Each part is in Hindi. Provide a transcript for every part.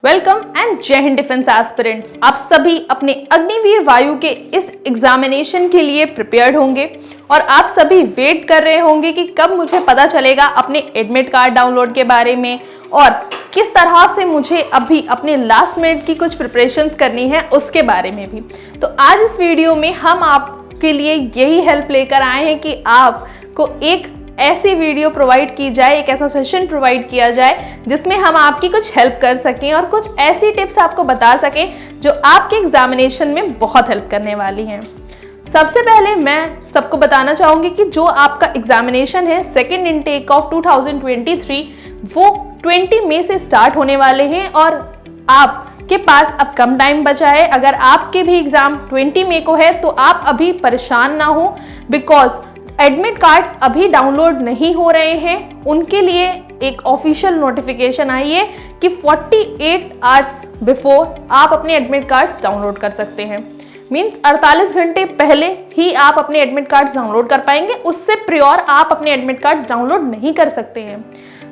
वेलकम एंड जय हिंद डिफेंस एस्पिरेंट्स। आप सभी अपने अग्निवीर वायु के इस एग्जामिनेशन के लिए प्रिपेयर्ड होंगे और आप सभी वेट कर रहे होंगे कि कब मुझे पता चलेगा अपने एडमिट कार्ड डाउनलोड के बारे में और किस तरह से मुझे अभी अपने लास्ट मिनट की कुछ प्रिपरेशंस करनी है उसके बारे में भी। तो आज इस वीडियो में हम आपके लिए यही हेल्प लेकर आए हैं कि आपको एक ऐसी वीडियो प्रोवाइड की जाए, एक ऐसा सेशन प्रोवाइड किया जाए जिसमें हम आपकी कुछ हेल्प कर सकें और कुछ ऐसी टिप्स आपको बता सकें जो आपके एग्जामिनेशन में बहुत हेल्प करने वाली हैं। सबसे पहले मैं सबको बताना चाहूंगी कि जो आपका एग्जामिनेशन है सेकेंड इनटेक ऑफ 2023 वो 20 मई से स्टार्ट होने वाले हैं और आपके पास अब कम टाइम बचा है। अगर आपके भी एग्जाम 20 मई को है तो आप अभी परेशान ना हो, बिकॉज एडमिट कार्ड्स अभी डाउनलोड नहीं हो रहे हैं। उनके लिए एक ऑफिशियल नोटिफिकेशन आई है कि 48 आवर्स बिफोर आप अपने एडमिट कार्ड्स डाउनलोड कर सकते हैं। मींस 48 घंटे पहले ही आप अपने एडमिट कार्ड्स डाउनलोड कर पाएंगे, उससे प्रियोर आप अपने एडमिट कार्ड्स डाउनलोड नहीं कर सकते हैं।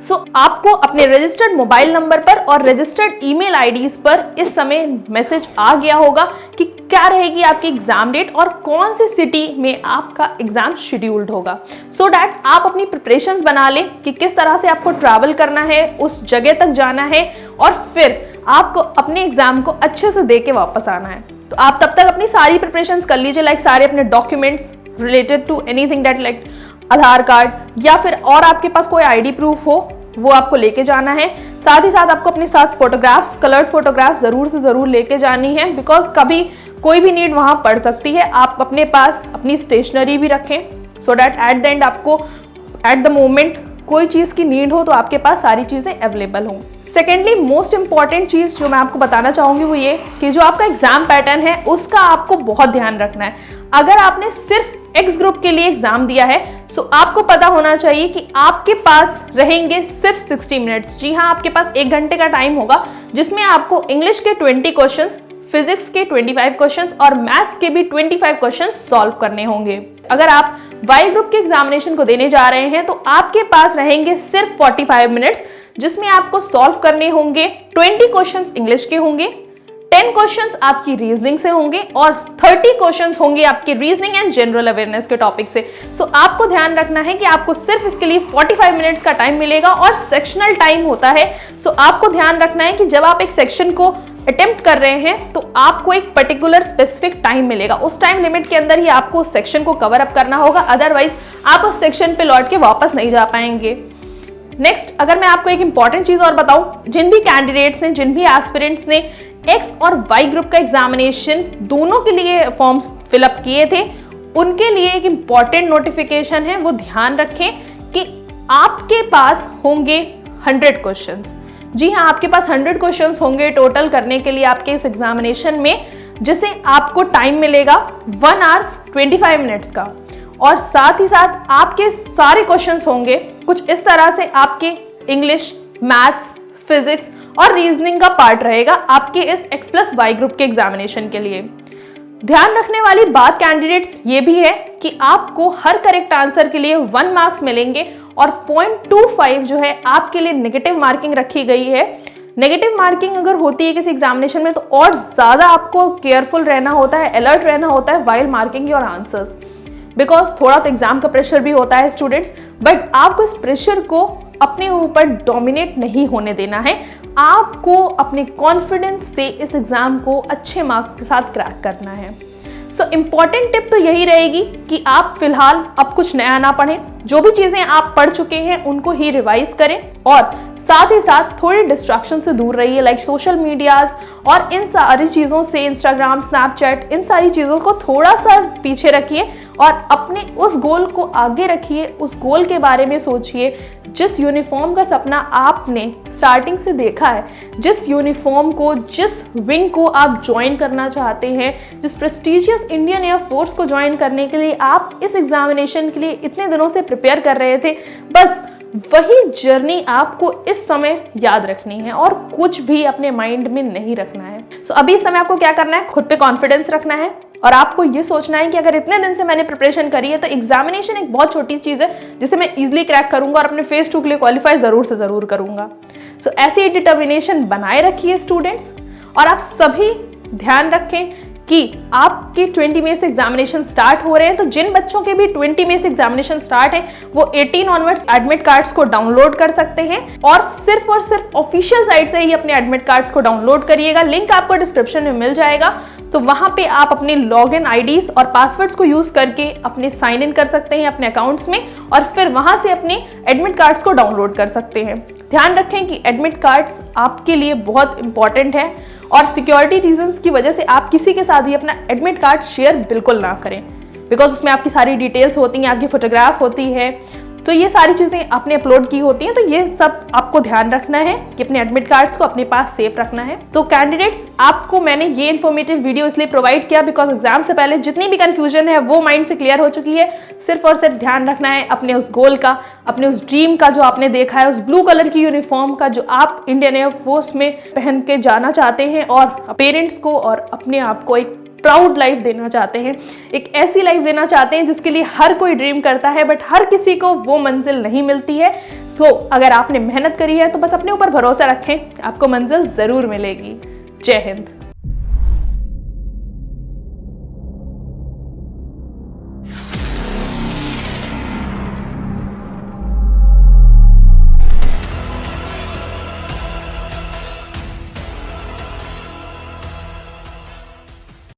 सो आपको अपने रजिस्टर्ड मोबाइल नंबर पर और रजिस्टर्ड ईमेल आईडीज पर इस समय मैसेज आ गया होगा कि क्या रहेगी आपकी एग्जाम डेट और कौन सी सिटी में आपका एग्जाम शेड्यूल्ड होगा, सो दैट आप अपनी प्रिपरेशंस बना लें कि किस तरह से आपको ट्रैवल करना है, उस जगह तक जाना है और फिर आपको अपने एग्जाम को अच्छे से दे के वापस आना है। तो आप तब तक अपनी सारी प्रिपरेशंस कर लीजिए, लाइक सारे अपने documents related to anything that like Aadhaar card या फिर और आपके पास कोई आईडी प्रूफ हो वो आपको लेके जाना है। साथ ही साथ आपको अपने साथ फोटोग्राफ्स, कलर्ड फोटोग्राफ्स जरूर से जरूर लेके जानी है, बिकॉज कभी कोई भी नीड वहां पड़ सकती है। आप अपने पास अपनी स्टेशनरी भी रखें so that at the end आपको एट द मोमेंट कोई चीज की नीड हो तो आपके पास सारी चीजें अवेलेबल हों। सेकेंडली मोस्ट इंपॉर्टेंट चीज जो मैं आपको बताना चाहूंगी वो ये कि जो आपका एग्जाम पैटर्न है उसका आपको बहुत ध्यान रखना है। अगर आपने सिर्फ एक्स ग्रुप के लिए एग्जाम दिया है सो आपको पता होना चाहिए कि आपके पास रहेंगे सिर्फ 60 मिनट्स। जी हाँ, आपके पास 1 घंटे का टाइम होगा जिसमें आपको इंग्लिश के 20 क्वेश्चंस, फिजिक्स के 25 क्वेश्चंस और मैथ्स के भी 25 क्वेश्चंस सॉल्व करने होंगे। अगर आप वाई ग्रुप के एग्जामिनेशन को देने जा रहे हैं तो आपके पास रहेंगे सिर्फ 45 मिनट्स जिसमें आपको सॉल्व करने होंगे 20 क्वेश्चंस इंग्लिश के होंगे, 10 क्वेश्चंस आपकी रीजनिंग से होंगे और 30 क्वेश्चंस होंगे आपके रीजनिंग एंड जनरल अवेयरनेस के टॉपिक से। सो आपको ध्यान रखना है कि आपको सिर्फ इसके लिए 45 मिनट्स का टाइम मिलेगा और सेक्शनल टाइम होता है। सो आपको ध्यान रखना है कि जब आप एक सेक्शन को अटेम्प्ट कर रहे हैं तो आपको एक पर्टिकुलर स्पेसिफिक टाइम मिलेगा, उस टाइम लिमिट के अंदर ही आपको उस सेक्शन को कवर अप करना होगा, अदरवाइज आप उस सेक्शन पे लौट के वापस नहीं जा पाएंगे। नेक्स्ट, अगर मैं आपको एक इंपॉर्टेंट चीज और बताऊं, जिन भी कैंडिडेट्स ने, जिन भी एस्पिरेंट्स ने एक्स और वाई ग्रुप का एग्जामिनेशन दोनों के लिए फॉर्म्स फिलअप किए थे उनके लिए एक इंपॉर्टेंट नोटिफिकेशन है, वो ध्यान रखें कि आपके पास होंगे 100 क्वेश्चंस। जी हाँ, आपके पास 100 क्वेश्चंस होंगे टोटल करने के लिए आपके इस एग्जामिनेशन में, जिसे आपको टाइम मिलेगा 1 आवर्स 25 मिनट्स का और साथ ही साथ आपके सारे क्वेश्चंस होंगे कुछ इस तरह से। आपके इंग्लिश, मैथ्स, फिजिक्स और रीजनिंग का पार्ट रहेगा आपके इस एक्स प्लस वाई ग्रुप के एग्जामिनेशन के लिए। ध्यान रखने वाली बात कैंडिडेट्स ये भी है कि आपको हर करेक्ट आंसर के लिए 1 मार्क्स मिलेंगे और 0.25 जो है आपके लिए नेगेटिव मार्किंग रखी गई है। नेगेटिव मार्किंग अगर होती है किसी एग्जामिनेशन में तो और ज्यादा आपको केयरफुल रहना होता है, अलर्ट रहना होता है while marking your answers, because थोड़ा तो एग्जाम का प्रेशर भी होता है स्टूडेंट्स, बट आपको इस प्रेशर को अपने ऊपर डोमिनेट नहीं होने देना है। आपको अपने कॉन्फिडेंस से इस एग्जाम को अच्छे मार्क्स के साथ क्रैक करना है। सो इंपॉर्टेंट टिप तो यही रहेगी कि आप फिलहाल अब कुछ नया ना पढ़ें, जो भी चीजें आप पढ़ चुके हैं उनको ही रिवाइज करें और साथ ही साथ थोड़ी डिस्ट्रैक्शन से दूर रहिए, लाइक सोशल मीडियाज और इन सारी चीज़ों से, इंस्टाग्राम, स्नैपचैट, इन सारी चीज़ों को थोड़ा सा पीछे रखिए और अपने उस गोल को आगे रखिए। उस गोल के बारे में सोचिए जिस यूनिफॉर्म का सपना आपने स्टार्टिंग से देखा है, जिस यूनिफॉर्म को, जिस विंग को आप ज्वाइन करना चाहते हैं, जिस प्रेस्टिजियस इंडियन एयरफोर्स को ज्वाइन करने के लिए आप इस एग्जामिनेशन के लिए इतने दिनों से प्रिपेयर कर रहे थे, बस वही जर्नी आपको इस समय याद रखनी है और कुछ भी अपने माइंड में नहीं रखना है। सो अभी इस समय आपको क्या करना है, खुद पे कॉन्फिडेंस रखना है और आपको ये सोचना है कि अगर इतने दिन से मैंने प्रिपरेशन करी है तो एग्जामिनेशन एक बहुत छोटी चीज है जिसे मैं इजीली क्रैक करूंगा और अपने फेज 2 के लिए क्वालिफाई जरूर से जरूर करूंगा। सो ऐसी डिटर्मिनेशन बनाए रखिए स्टूडेंट्स। और आप सभी ध्यान रखें कि आपके 20 मई से एग्जामिनेशन स्टार्ट हो रहे हैं, तो जिन बच्चों के भी 20 मई से एग्जामिनेशन स्टार्ट है वो 18 ऑनवर्ड्स एडमिट कार्ड्स को डाउनलोड कर सकते हैं और सिर्फ ऑफिशियल साइट से ही अपने एडमिट कार्ड्स को डाउनलोड करिएगा। लिंक आपको डिस्क्रिप्शन में मिल जाएगा, तो वहां पे आप अपने लॉगिन आईडीज और पासवर्ड्स को यूज करके अपने साइन इन कर सकते हैं अपने अकाउंट्स में और फिर वहां से अपने एडमिट कार्ड्स को डाउनलोड कर सकते हैं। ध्यान रखें कि एडमिट कार्ड्स आपके लिए बहुत इंपॉर्टेंट है और सिक्योरिटी रीजंस की वजह से आप किसी के साथ भी अपना एडमिट कार्ड शेयर बिल्कुल ना करें, बिकॉज उसमें आपकी सारी डिटेल्स होती हैं, आपकी फोटोग्राफ होती है, तो ये सारी चीज़ें आपने अपलोड की होती हैं। तो ये सब आपको ध्यान रखना है कि अपने एडमिट कार्ड्स को अपने पास सेफ रखना है। तो कैंडिडेट्स, आपको मैंने ये इन्फॉर्मेटिव वीडियो इसलिए प्रोवाइड किया बिकॉज एग्जाम से पहले जितनी भी कंफ्यूजन है वो माइंड से क्लियर हो चुकी है। सिर्फ और सिर्फ ध्यान रखना है अपने उस गोल का, अपने उस ड्रीम का जो आपने देखा है, उस ब्लू कलर की यूनिफॉर्म का जो आप इंडियन एयरफोर्स में पहन के जाना चाहते हैं और पेरेंट्स को और अपने आप को एक प्राउड लाइफ देना चाहते हैं, एक ऐसी लाइफ देना चाहते हैं जिसके लिए हर कोई ड्रीम करता है बट हर किसी को वो मंजिल नहीं मिलती है। सो अगर आपने मेहनत करी है तो बस अपने ऊपर भरोसा रखें, आपको मंजिल जरूर मिलेगी। जय हिंद।